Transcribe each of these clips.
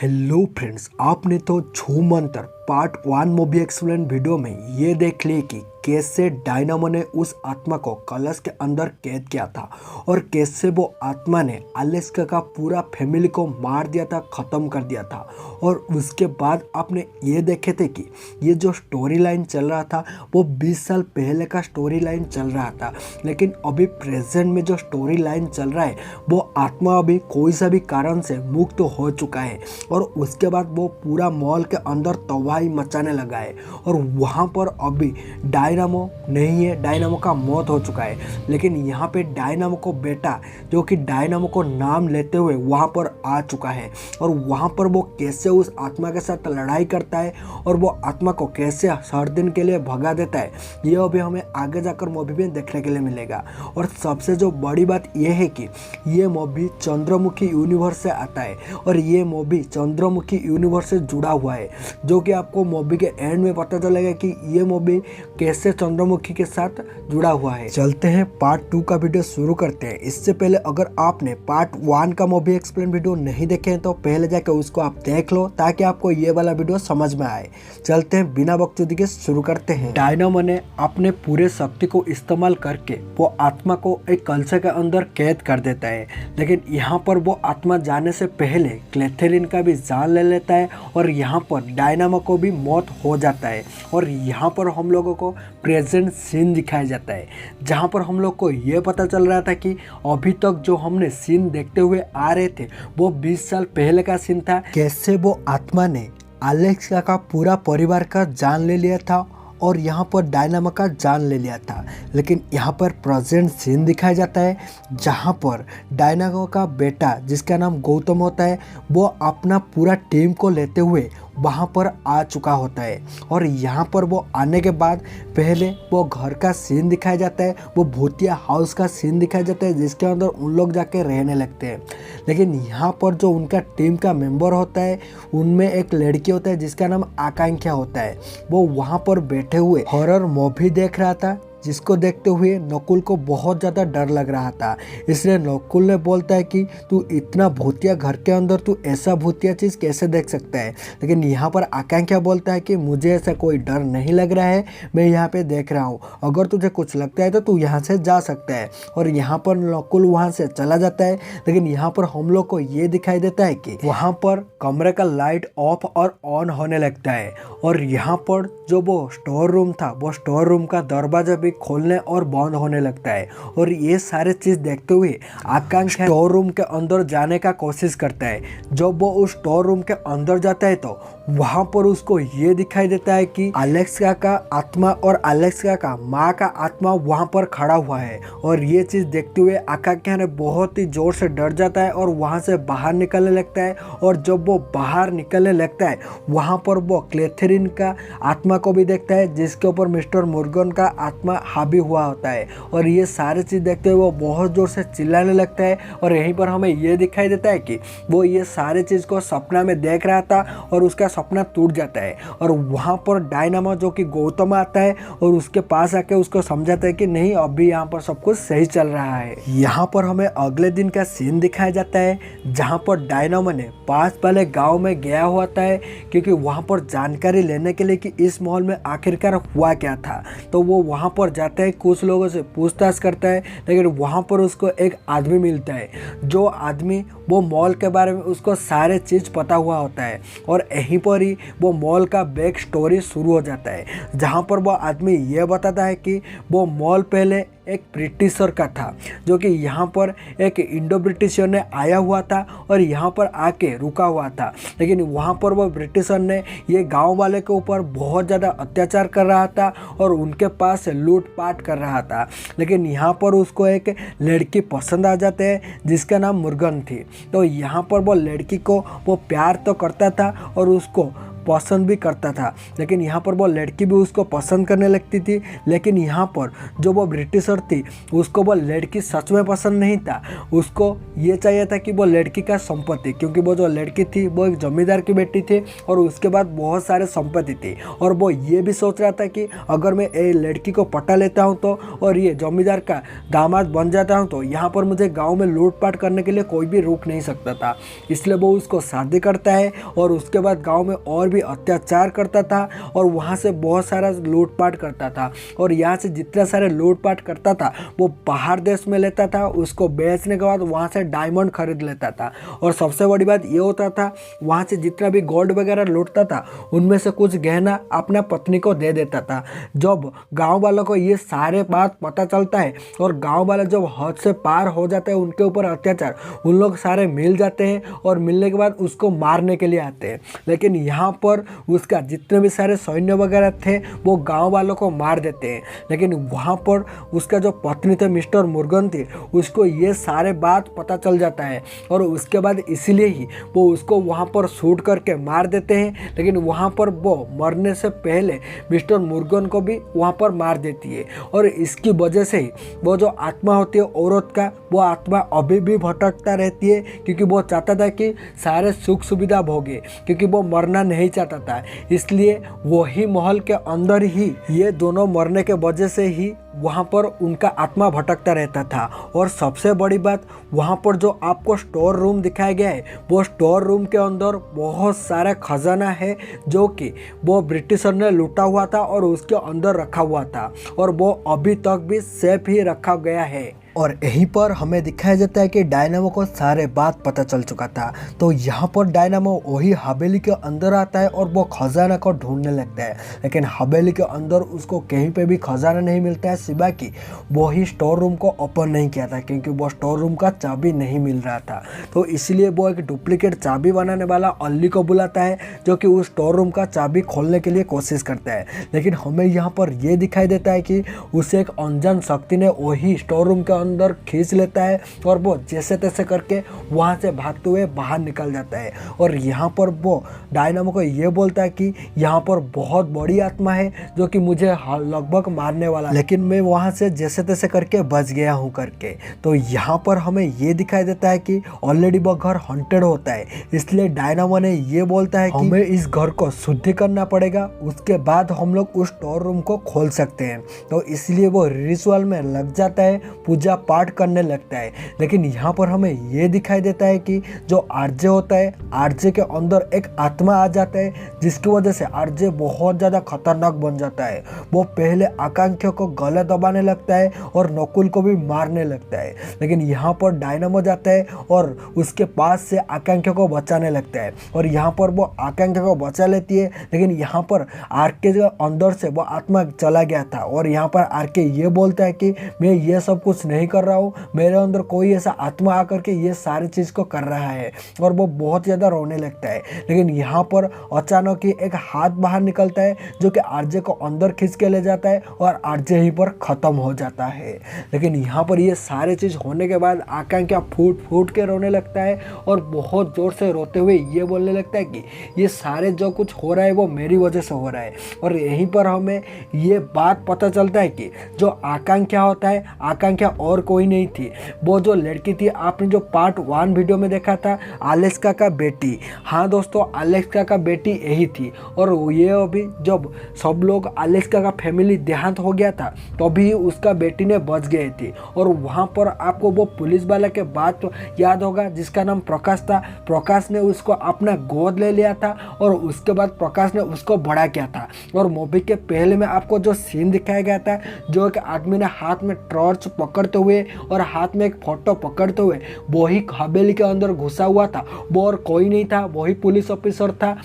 Hello friends, आपने तो झूम Mantar part 1 movie explain video में ये देख ली कि कैसे डायनामो ने उस आत्मा को कलश के अंदर कैद किया था और कैसे वो आत्मा ने अलेक्सा का पूरा फैमिली को मार दिया था, ख़त्म कर दिया था। और उसके बाद आपने ये देखे थे कि ये जो स्टोरी लाइन चल रहा था वो 20 साल पहले का स्टोरी लाइन चल रहा था, लेकिन अभी प्रेजेंट में जो स्टोरी लाइन चल रहा है वो आत्मा अभी कोई सा भी कारण से मुक्त हो चुका है और उसके बाद वो पूरा मॉल के अंदर तबाही मचाने लगा है। और वहाँ पर अभी डायनामो नहीं है, डायनामो का मौत हो चुका है, लेकिन यहाँ पे डायनामो को बेटा जो कि डायनामो को नाम लेते हुए वहाँ पर आ चुका है। और वहाँ पर वो कैसे उस आत्मा के साथ लड़ाई करता है और वो आत्मा को कैसे हर दिन के लिए भगा देता है, ये अभी हमें आगे जाकर मूवी में देखने के लिए मिलेगा। और सबसे जो बड़ी बात यह है कि ये मूवी चंद्रमुखी यूनिवर्स से आता है और ये मूवी चंद्रमुखी यूनिवर्स से जुड़ा हुआ है, जो कि आपको मूवी के एंड में पता चलेगा कि ये मूवी कैसे चंद्रमुखी के साथ जुड़ा हुआ है। चलते हैं पार्ट 2 का वीडियो शुरू करते हैं। इससे पहले अगर आपने पार्ट 1 का मूवी एक्सप्लेन वीडियो नहीं देखे हैं तो पहले जाकर उसको आप देख लो ताकि आपको ये वाला वीडियो समझ में आए। चलते हैं बिना बकचोदी के शुरू करते हैं। डायनामो ने अपने पूरे शक्ति को इस्तेमाल करके वो आत्मा को एक कलश के अंदर कैद कर देता है, लेकिन यहाँ पर वो आत्मा जाने से पहले क्लेथेरिन का भी जान ले लेता है और यहाँ पर डायनामो को भी मौत हो जाता है। और यहाँ पर हम लोगों को प्रेजेंट सीन दिखाया जाता है, जहाँ पर हम लोग को ये पता चल रहा था कि अभी तक जो हमने सीन देखते हुए आ रहे थे वो 20 साल पहले का सीन था। कैसे वो आत्मा ने अलेक्सा का पूरा परिवार का जान ले लिया था और यहाँ पर डायनामो का जान ले लिया था, लेकिन यहाँ पर प्रेजेंट सीन दिखाया जाता है जहाँ पर डायनामो का बेटा जिसका नाम गौतम होता है वो अपना पूरा टीम को लेते हुए वहाँ पर आ चुका होता है। और यहाँ पर वो आने के बाद पहले वो घर का सीन दिखाया जाता है, वो भूतिया हाउस का सीन दिखाया जाता है जिसके अंदर उन लोग जाके रहने लगते हैं। लेकिन यहाँ पर जो उनका टीम का मेंबर होता है उनमें एक लड़की होता है जिसका नाम आकांक्षा होता है। वो वहाँ पर बैठे हुए हॉरर मूवी देख रहा था जिसको देखते हुए नकुल को बहुत ज़्यादा डर लग रहा था। इसलिए नकुल ने बोलता है कि तू इतना भूतिया घर के अंदर तू ऐसा भूतिया चीज़ कैसे देख सकता है। लेकिन यहाँ पर आकांक्षा बोलता है कि मुझे ऐसा कोई डर नहीं लग रहा है, मैं यहाँ पे देख रहा हूँ, अगर तुझे कुछ लगता है तो तू यहाँ से जा सकता है। और यहाँ पर नकुल वहाँ से चला जाता है, लेकिन यहाँ पर हम लोग को ये दिखाई देता है कि वहाँ पर कमरे का लाइट ऑफ और ऑन होने लगता है। और यहाँ पर जो वो स्टोर रूम था वो स्टोर रूम का दरवाजा भी खोलने और बंद होने लगता है। और ये सारे चीज देखते हुए आकांक्षा स्टोर रूम के अंदर जाने का कोशिश करता है। जब वो उस स्टोर रूम के अंदर जाता है तो वहां पर उसको ये दिखाई देता है कि अलेक्सा का आत्मा और अलेक्सा का माँ का आत्मा वहां पर खड़ा हुआ है। और ये चीज देखते हुए आकांक्षा ने बहुत ही जोर से डर जाता है और वहां से बाहर निकलने लगता है। और जब वो बाहर निकलने लगता है वहां पर वो क्लेथेरिन का आत्मा को भी देखता है जिसके ऊपर मिस्टर मुर्गन का आत्मा हावी हुआ होता है। और ये सारे चीज़ देखते हुए वो बहुत जोर से चिल्लाने लगता है। और यहीं पर हमें ये दिखाई देता है कि वो ये सारे चीज़ को सपना में देख रहा था और उसका सपना टूट जाता है। और वहाँ पर डायनामो जो कि गौतम आता है और उसके पास आके उसको समझाता है कि नहीं, अभी यहाँ पर सब कुछ सही चल रहा है। यहाँ पर हमें अगले दिन का सीन दिखाया जाता है जहाँ पर डायनामो ने पास वाले गाँव में गया होता है क्योंकि वहाँ पर जानकारी लेने के लिए कि इस मॉल में आखिरकार हुआ क्या था। तो वो वहाँ पर जाता है, कुछ लोगों से पूछताछ करता है, लेकिन वहाँ पर उसको एक आदमी मिलता है जो आदमी वो मॉल के बारे में उसको सारे चीज़ पता हुआ होता है। और यहीं पर ही वो मॉल का बैक स्टोरी शुरू हो जाता है जहाँ पर वो आदमी ये बताता है कि वो मॉल पहले एक ब्रिटिशर का था जो कि यहाँ पर एक इंडो ब्रिटिशर ने आया हुआ था और यहाँ पर आके रुका हुआ था। लेकिन वहाँ पर वो ब्रिटिशर ने ये गांव वाले के ऊपर बहुत ज़्यादा अत्याचार कर रहा था और उनके पास लूटपाट कर रहा था। लेकिन यहाँ पर उसको एक लड़की पसंद आ जाते हैं जिसका नाम मुर्गन थी। तो यहाँ पर वो लड़की को वो प्यार तो करता था और उसको पसंद भी करता था, लेकिन यहाँ पर वो लड़की भी उसको पसंद करने लगती थी। लेकिन यहाँ पर जो वो ब्रिटिशर थी उसको वो लड़की सच में पसंद नहीं था, उसको ये चाहिए था कि वो लड़की का संपत्ति, क्योंकि वो जो लड़की थी वो एक जमींदार की बेटी थी और उसके बाद बहुत सारे संपत्ति थी। और वो ये भी सोच रहा था कि अगर मैं ये लड़की को पटा लेता हूँ तो और ये जमींदार का दामाद बन जाता हूँ तो यहाँ पर मुझे गांव में लूटपाट करने के लिए कोई भी रोक नहीं सकता था। इसलिए वो उसको शादी करता है और उसके बाद गांव में और भी अत्याचार करता था और वहाँ से बहुत सारा लूटपाट करता था। और यहाँ से जितने सारे लूटपाट करता था वो बाहर देश में लेता था, उसको बेचने के बाद वहाँ से डायमंड खरीद लेता था। और सबसे बड़ी बात ये होता था वहाँ से जितना भी गोल्ड वगैरह लूटता था उनमें से कुछ गहना अपना पत्नी को दे देता था। जब गांव वालों को ये सारे बात पता चलता है और गांव वाले जब हद से पार हो जाते हैं उनके ऊपर अत्याचार, उन लोग सारे मिल जाते हैं और मिलने के बाद उसको मारने के लिए आते हैं। लेकिन यहाँ पर उसका जितने भी सारे सैन्य वगैरह थे वो गांव वालों को मार देते हैं। लेकिन वहाँ पर उसका जो पत्नी थे मिस्टर मुर्गन थे उसको ये सारे बात पता चल जाता है और उसके बाद इसीलिए ही वो उसको वहाँ पर शूट करके मार देते हैं। लेकिन वहाँ पर वो मरने से पहले मिस्टर मुर्गन को भी वहाँ पर मार देती है और इसकी वजह से ही वो जो आत्मा होती है औरत का, वो आत्मा अभी भी भटकता रहती है, क्योंकि वो चाहता था कि सारे सुख सुविधा भोगे, क्योंकि वो मरना नहीं चाहता था। इसलिए वही महल के अंदर ही ये दोनों मरने के वजह से ही वहाँ पर उनका आत्मा भटकता रहता था। और सबसे बड़ी बात वहाँ पर जो आपको स्टोर रूम दिखाया गया है वो स्टोर रूम के अंदर बहुत सारा खजाना है जो कि वो ब्रिटिशर ने लूटा हुआ था और उसके अंदर रखा हुआ था और वो अभी तक भी सेफ ही रखा गया है। और यहीं पर हमें दिखाया जाता है कि डायनामो को सारे बात पता चल चुका था। तो यहाँ पर डायनामो वही हवेली के अंदर आता है और वो खजाना को ढूंढने लगता है। लेकिन हवेली के अंदर उसको कहीं पे भी खजाना नहीं मिलता है, सिवा कि वही स्टोर रूम को ओपन नहीं किया था, क्योंकि वो स्टोर रूम का चाबी नहीं मिल रहा था। तो इसलिए वो एक डुप्लीकेट चाबी बनाने वाला अल्ली को बुलाता है जो कि उस स्टोर रूम का चाबी खोलने के लिए कोशिश करता है। लेकिन हमें यहाँ पर यह दिखाई देता है कि उसे एक अनजान शक्ति ने वही स्टोर रूम के अंदर खींच लेता है और वो जैसे तैसे करके वहाँ से भागते हुए बाहर निकल जाता है। और यहाँ पर वो डायनामो को ये बोलता है कि यहाँ पर बहुत बड़ी आत्मा है जो कि मुझे लगभग मारने वाला, लेकिन मैं वहाँ से जैसे तैसे करके बच गया हूँ करके। तो यहाँ पर हमें ये दिखाई देता है कि ऑलरेडी वो घर हॉन्टेड होता है, इसलिए डायनामो ने ये बोलता है कि हमें इस घर को शुद्धि करना पड़ेगा, उसके बाद हम लोग उस स्टोर रूम को खोल सकते हैं। तो इसलिए वो रिचुअल में लग जाता है, पूजा पाठ करने लगता है। लेकिन यहाँ पर हमें ये दिखाई देता है कि जो आरजे होता है, आरजे के अंदर एक आत्मा आ जाता है जिसकी वजह से आरजे बहुत ज़्यादा खतरनाक बन जाता है। वो पहले आकांक्षा को गले दबाने लगता है और नकुल को भी मारने लगता है। लेकिन यहाँ पर डायनामो जाता है और उसके पास से आकांक्षा को बचाने लगता है और यहाँ पर वो आकांक्षा को बचा लेती है। लेकिन यहाँ पर आरके के अंदर से वो आत्मा चला गया था और यहाँ पर आरके ये बोलता है कि मैं ये सब कुछ नहीं कर रहा हूँ, मेरे अंदर कोई ऐसा आत्मा आकर के ये सारी चीज़ को कर रहा है। और वो बहुत ज़्यादा रोने लगता है। लेकिन यहाँ पर अचानक ही एक हाथ बाहर निकलता है जो कि आरजे को अंदर खींच के ले जाता है और आरजे ही पर ख़त्म हो जाता है। लेकिन यहाँ पर ये सारी चीज़ होने के बाद आकांक्षा फूट फूट के रोने लगता है और बहुत ज़ोर से रोते हुए ये बोलने लगता है कि ये सारे जो कुछ हो रहा है वो मेरी वजह से हो रहा है। और यहीं पर हमें ये बात पता चलता है कि जो आकांक्षा होता है, आकांक्षा और कोई नहीं थी, वो जो लड़की थी आपने जो पार्ट 1 वीडियो में देखा था, अलेक्सा का बेटी। हाँ दोस्तों, अलेक्सा का बेटी यही थी। और ये अभी जब सब लोग अलेक्सा का फैमिली देहांत हो गया था तभी उसका बेटी ने बच गई थी। और वहाँ पर आपको वो पुलिस वाले के बात याद होगा जिसका नाम प्रकाश था। प्रकाश ने उसको अपना गोद ले लिया था और उसके बाद प्रकाश ने उसको बड़ा किया था। और मूवी के पहले में आपको जो सीन दिखाया गया था, जो एक आदमी ने हाथ में टॉर्च पकड़ते हुए और हाथ में एक फोटो पकड़ते हुए वही हवेली के अंदर घुसा हुआ था, वो और कोई नहीं था, वही पुलिस ऑफिसर था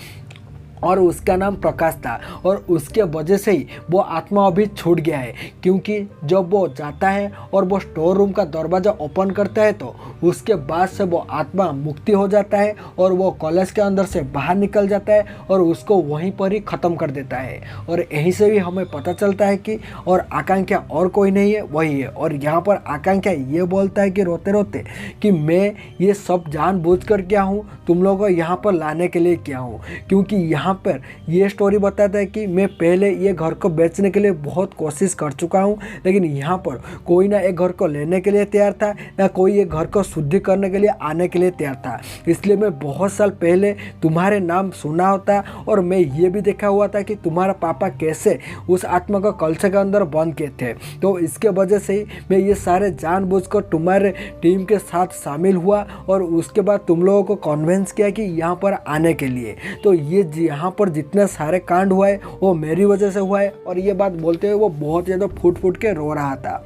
और उसका नाम प्रकाश था। और उसके वजह से ही वो आत्मा अभी छूट गया है, क्योंकि जब वो जाता है और वो स्टोर रूम का दरवाज़ा ओपन करता है तो उसके बाद से वो आत्मा मुक्ति हो जाता है और वो कॉलेज के अंदर से बाहर निकल जाता है और उसको वहीं पर ही ख़त्म कर देता है। और यहीं से भी हमें पता चलता है कि और आकांक्षा और कोई नहीं है, वही है। और यहाँ पर आकांक्षा ये बोलता है कि रोते रोते कि मैं ये सब जानबूझकर किया हूँ, तुम लोगों को यहाँ पर लाने के लिए किया हूँ, क्योंकि यहाँ यहाँ पर ये स्टोरी बताता है कि मैं पहले ये घर को बेचने के लिए बहुत कोशिश कर चुका हूँ, लेकिन यहाँ पर कोई ना एक घर को लेने के लिए तैयार था, ना कोई ये घर को शुद्धि करने के लिए आने के लिए तैयार था। इसलिए मैं बहुत साल पहले तुम्हारे नाम सुना होता और मैं ये भी देखा हुआ था कि तुम्हारा पापा कैसे उस आत्मा को कलश के अंदर बंद किए थे। तो इसके वजह से ही मैं ये सारे जानबूझकर तुम्हारे टीम के साथ शामिल हुआ और उसके बाद तुम लोगों को कन्विंस किया कि यहाँ पर आने के लिए। तो ये यहाँ पर जितने सारे कांड हुआ है वो मेरी वजह से हुआ है। और ये बात बोलते हुए वो बहुत ज़्यादा फूट फूट के रो रहा था।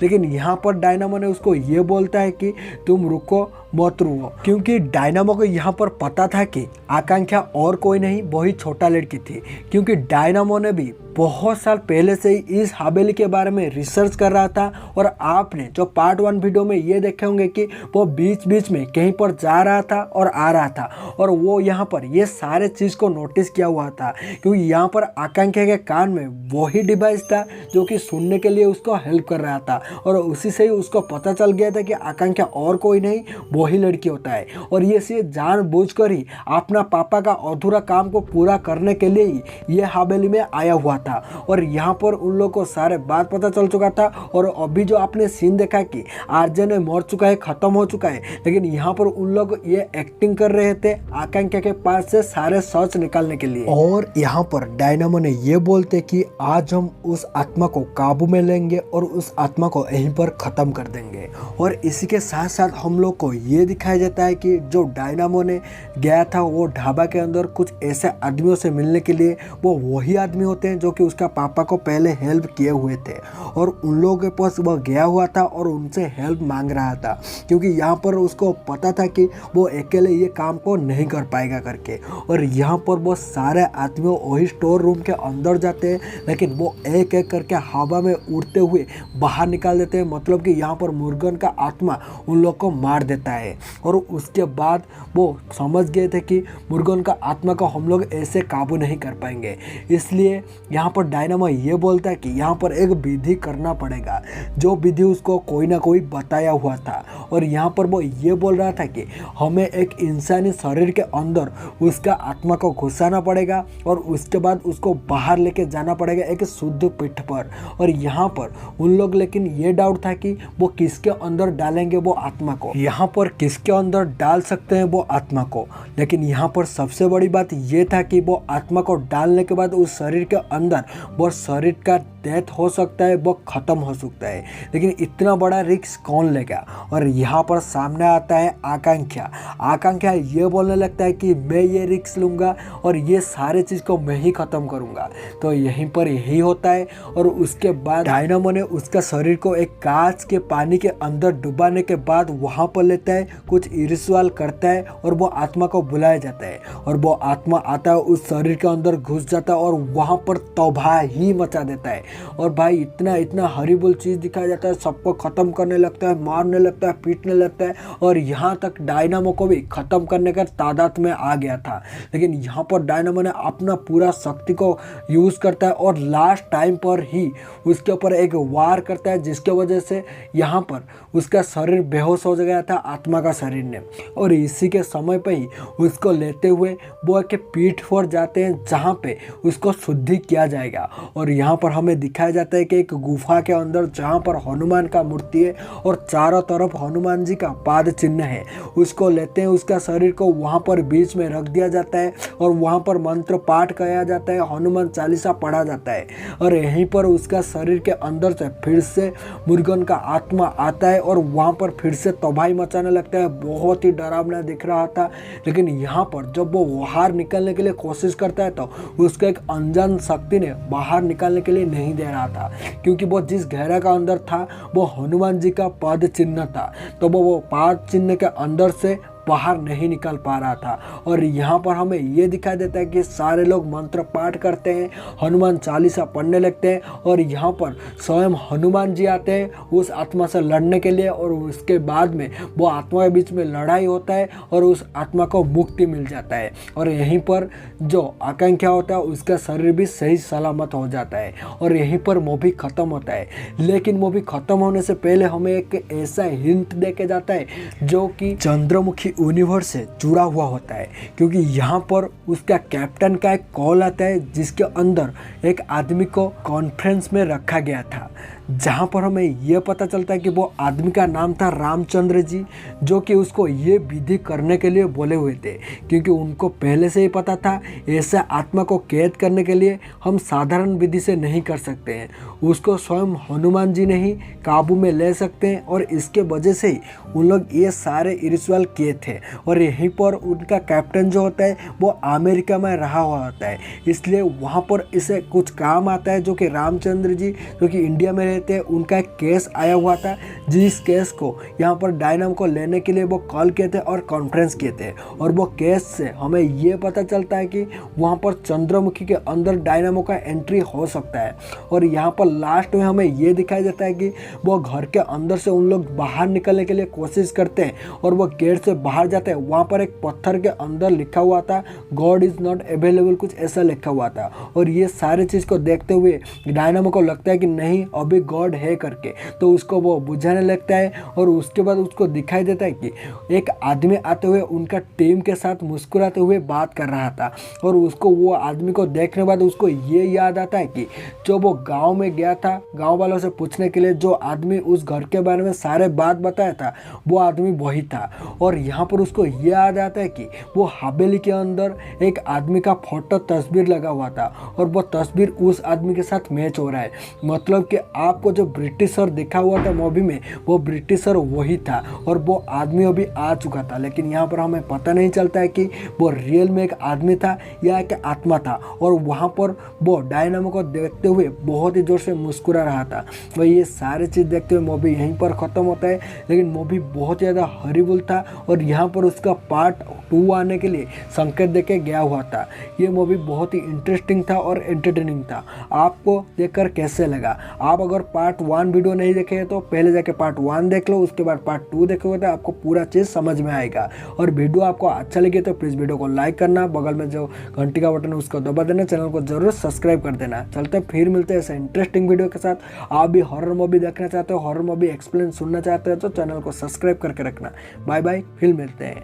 लेकिन यहाँ पर डायनामो ने उसको ये बोलता है कि तुम रुको, मत रुको, क्योंकि डायनामो को यहाँ पर पता था कि आकांक्षा और कोई नहीं, वही छोटा लड़की थी। क्योंकि डायनामो ने भी बहुत साल पहले से ही इस हवेली के बारे में रिसर्च कर रहा था। और आपने जो पार्ट 1 वीडियो में ये देखे होंगे कि वो बीच बीच में कहीं पर जा रहा था और आ रहा था, और वो यहाँ पर ये सारे चीज़ को नोटिस किया हुआ था। क्योंकि यहाँ पर आकांक्षा के कान में वही डिवाइस था जो कि सुनने के लिए उसको हेल्प कर रहा था, और उसी से ही उसको पता चल गया था कि आकांक्षा और कोई नहीं, वही लड़की होता है। और ये सिर्फ जानबूझकर ही अपना पापा का अधूरा काम को पूरा करने के लिए ही ये हवेली में आया हुआ था। और यहाँ पर उन लोगों को सारे बात पता चल चुका था। और अभी जो आपने सीन देखा कि आर्यन मर चुका है, खत्म हो चुका है, लेकिन यहाँ पर उन लोग ये एक्टिंग कर रहे थे आकांक्षा के पास से सारे सच निकालने के लिए। और यहाँ पर डायनामो ने ये बोलते कि आज हम उस आत्मा को काबू में लेंगे और उस आत्मा को यहीं पर खत्म कर देंगे। और इसी के साथ साथ हम लोग को ये दिखाया जाता है कि जो डायनामो ने गया था वो ढाबा के अंदर कुछ ऐसे आदमियों से मिलने के लिए, वो वही आदमी होते हैं जो कि उसका पापा को पहले हेल्प किए हुए थे। और उन लोगों के पास वह गया हुआ था और उनसे हेल्प मांग रहा था, क्योंकि यहाँ पर उसको पता था कि वो अकेले ये काम को नहीं कर पाएगा करके। और यहाँ पर वो सारे आदमियों वही स्टोर रूम के अंदर जाते हैं, लेकिन वो एक एक करके हवा में उड़ते हुए बाहर निकाल देते हैं। मतलब कि यहाँ पर मुर्गन का आत्मा उन लोग को मार देता है। और उसके बाद वो समझ गए थे कि मुर्गन का आत्मा को हम लोग ऐसे काबू नहीं कर पाएंगे। इसलिए यहाँ पर डायनामो ये बोलता है कि यहाँ पर एक विधि करना पड़ेगा, जो विधि उसको कोई ना कोई बताया हुआ था। और यहाँ पर वो ये बोल रहा था कि हमें एक इंसानी शरीर के अंदर उसका आत्मा को घुसाना पड़ेगा और उसके बाद उसको बाहर लेके जाना पड़ेगा एक शुद्ध पीठ पर। और यहाँ पर उन लोग लेकिन ये डाउट था कि वो किसके अंदर डालेंगे वो आत्मा को, यहाँ पर किसके अंदर डाल सकते हैं वो आत्मा को। लेकिन यहाँ पर सबसे बड़ी बात ये था कि वो आत्मा को डालने के बाद उस शरीर के अंदर वो शरीर का डेथ हो सकता है, वो ख़त्म हो सकता है। लेकिन इतना बड़ा रिस्क कौन लेगा। और यहाँ पर सामने आता है आकांक्षा। आकांक्षा ये बोलने लगता है कि मैं ये रिस्क लूँगा और ये सारे चीज़ को मैं ही ख़त्म करूँगा। तो यहीं पर यही होता है। और उसके बाद डायनामो ने उसका शरीर को एक कांच के पानी के अंदर डुबाने के बाद वहाँ पर लेता है, कुछ रिचुअल करता है और वो आत्मा को बुलाया जाता है। और वो आत्मा आता है, उस शरीर के अंदर घुस जाता है और वहाँ पर तबाह ही मचा देता है। और भाई इतना इतना हॉरिबल चीज़ दिखाया जाता है, सबको ख़त्म करने लगता है, मारने लगता है, पीटने लगता है। और यहाँ तक डायनामो को भी ख़त्म करने का तादाद में आ गया था। लेकिन यहाँ पर डायनामो ने अपना पूरा शक्ति को यूज़ करता है और लास्ट टाइम पर ही उसके ऊपर एक वार करता है, जिसके वजह से यहाँ पर उसका शरीर बेहोश हो गया था आत्मा का शरीर ने। और इसी के समय पे ही उसको लेते हुए वो के पीठ पर जाते हैं जहाँ पे उसको शुद्धि किया जाएगा। और यहाँ पर हमें दिखाया जाता है कि एक गुफा के अंदर जहाँ पर हनुमान का मूर्ति है और चारों तरफ हनुमान जी का पाद चिन्ह है, उसको लेते हैं, उसका शरीर को वहाँ पर बीच में रख दिया जाता है और वहाँ पर मंत्र पाठ किया जाता है, हनुमान चालीसा पढ़ा जाता है। और यहीं पर उसका शरीर के अंदर से फिर से मुर्गन का आत्मा आता है और वहाँ पर फिर से तबाही मचाने लगता है। बहुत ही डरावना दिख रहा था। लेकिन यहाँ पर जब वो बाहर निकलने के लिए कोशिश करता है तो उसका एक अनजान शक्ति ने बाहर निकालने के लिए नहीं दे रहा था, क्योंकि वो जिस घेरा का अंदर था वो हनुमान जी का पद चिन्ह था। तो वो पद चिन्ह के अंदर से बाहर नहीं निकल पा रहा था। और यहाँ पर हमें ये दिखाई देता है कि सारे लोग मंत्र पाठ करते हैं, हनुमान चालीसा पढ़ने लगते हैं। और यहाँ पर स्वयं हनुमान जी आते हैं उस आत्मा से लड़ने के लिए। और उसके बाद में वो आत्मा के बीच में लड़ाई होता है और उस आत्मा को मुक्ति मिल जाता है। और यहीं पर जो आकांक्षा होता है उसका शरीर भी सही सलामत हो जाता है और यहीं पर मूवी ख़त्म होता है। लेकिन मूवी ख़त्म होने से पहले हमें एक ऐसा हिंट दे के जाता है जो कि चंद्रमुखी यूनिवर्स से जुड़ा हुआ होता है, क्योंकि यहाँ पर उसका कैप्टन का एक कॉल आता है जिसके अंदर एक आदमी को कॉन्फ्रेंस में रखा गया था, जहाँ पर हमें यह पता चलता है कि वो आदमी का नाम था रामचंद्र जी, जो कि उसको ये विधि करने के लिए बोले हुए थे, क्योंकि उनको पहले से ही पता था ऐसे आत्मा को कैद करने के लिए हम साधारण विधि से नहीं कर सकते हैं, उसको स्वयं हनुमान जी ने ही काबू में ले सकते हैं। और इसके वजह से ही उन लोग ये सारे रिचुअल किए थे। और यहीं पर उनका कैप्टन जो होता है वो अमेरिका में रहा हुआ होता है, इसलिए वहाँ पर इसे कुछ काम आता है, जो कि रामचंद्र जी जो कि इंडिया में रहते हैं, उनका एक केस आया हुआ था, जिस केस को यहाँ पर डायनामो को लेने के लिए वो कॉल किए थे और कॉन्फ्रेंस किए थे। और वो केस से हमें ये पता चलता है कि वहाँ पर चंद्रमुखी के अंदर डायनामो का एंट्री हो सकता है। और यहाँ पर लास्ट में हमें ये दिखाई देता है कि वो घर के अंदर से उन लोग बाहर निकलने के लिए कोशिश करते हैं और वो गेट से बाहर जाते हैं। वहाँ पर एक पत्थर के अंदर लिखा हुआ था गॉड इज़ नॉट अवेलेबल, कुछ ऐसा लिखा हुआ था। और ये सारी चीज़ को देखते हुए डायनामो को लगता है कि नहीं अभी गॉड है करके, तो उसको वो बुझाने लगता है। और उसके बाद उसको दिखाई देता है कि एक आदमी आते हुए उनका टीम के साथ मुस्कुराते हुए बात कर रहा था। और उसको वो आदमी को देखने के बाद उसको ये याद आता है कि जो वो गांव में गया था गांव वालों से पूछने के लिए, जो आदमी उस घर के बारे में सारे बात बताया था वो आदमी वही था। और यहाँ पर उसको ये याद आता है कि वो हवेली के अंदर एक आदमी का फोटो तस्वीर लगा हुआ था और वो तस्वीर उस आदमी के साथ मैच हो रहा है। मतलब कि आपको जो ब्रिटिशर दिखा हुआ था मूवी में, वो ब्रिटिशर वही था और वो आदमी अभी आ चुका था। लेकिन यहाँ पर हमें पता नहीं चलता है कि वो रियल में एक आदमी था या एक आत्मा था। और वहाँ पर वो डायनामो को देखते हुए बहुत ही जोर से मुस्कुरा रहा था। वह ये सारी चीज़ देखते हुए मूवी यहीं पर ख़त्म होता है। लेकिन मूवी बहुत ज़्यादा हॉरिबल था और यहाँ पर उसका पार्ट 2 आने के लिए संकेत देके गया हुआ था। ये मूवी बहुत ही इंटरेस्टिंग था और एंटरटेनिंग था। आपको देखकर कैसे लगा? आप अगर पार्ट 1 वीडियो नहीं देखे तो पहले जाके पार्ट 1 देख लो, उसके बाद पार्ट 2 देखोगे तो आपको पूरा चीज़ समझ में आएगा। और वीडियो आपको अच्छा लगे तो प्लीज़ वीडियो को लाइक करना, बगल में जो घंटी का बटन है उसको दबा देना, चैनल को जरूर सब्सक्राइब कर देना। चलते फिर मिलते हैं ऐसे इंटरेस्टिंग वीडियो के साथ। आप भी हॉरर मूवी देखना चाहते हो, हॉरर मूवी एक्सप्लेन सुनना चाहते हो तो चैनल को सब्सक्राइब करके रखना। बाय बाय, फिर मिलते हैं।